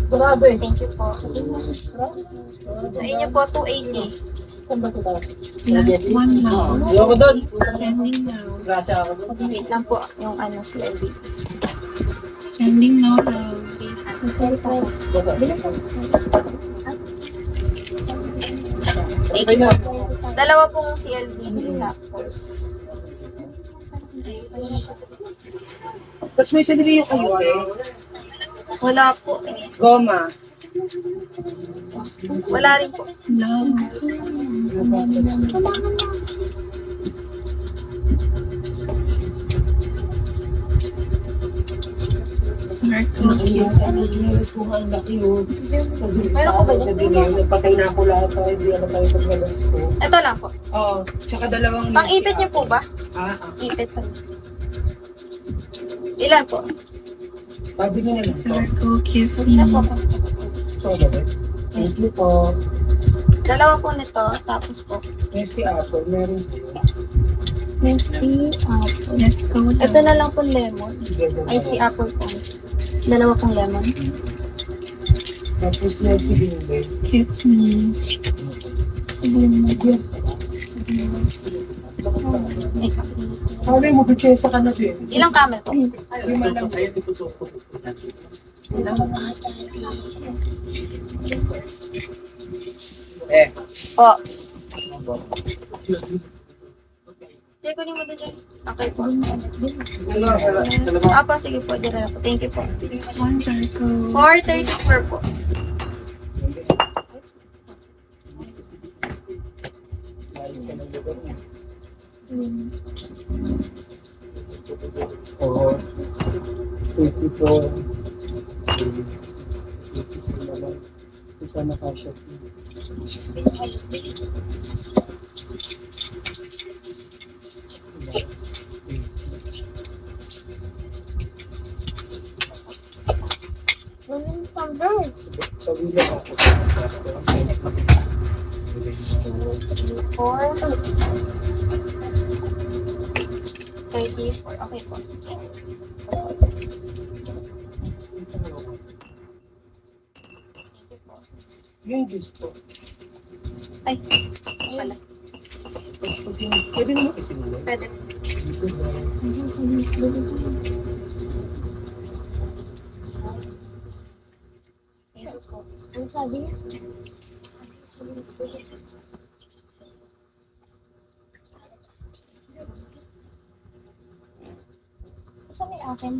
Grabe. Thank you po. Sa inyo po, 280. Last one now. Ayoko doon. Sending now. Grasya ako doon. Wait lang po yung ano CLB. Sending now, love. Sorry po. Bilis po. Okay na. Dalawa pong CLB tapos. Tapos may sanili yung kayo eh. Wala po eh. Goma. Wala rin po. Love. Circle kiss. Ang laki yun. Meron ko ba dyan? Sabi ngayon, nagpatay na ako lahat. Hindi ako tayo paggalas ko. Ito lang po. Oo. Tsaka dalawang... Pang ipit niyo po ba? Ah. Ipit sa... Ilan po? Sabi niyo na lang. Circle kiss Hindi na me. po. So, gabi. Thank you po. Dalawa po nito, tapos po. Nesty Apple, meron po. Nesty apple. Let's go. love. Ito na lang po lemon. Iced tea apple po. Dalawa pong lemon. Tapos Nesty Bimbe. Kiss me. Sabi mo, bitsesa ka na din. Ilang camel po? Lima lang. Po. Sige, kunin mo din dyan. Okay po. Apo, sige po. Dyan na po. Thank you po. Next one, circle. 434 po. Oo. 84. Isa na kasha. Sabi niya ako. 34. Okay po. Thank you po. Yung gusto. Ay, pala. Pwede naman kasi nila. Pwede. Thank you po. Ano sabi niya? Saan may akin?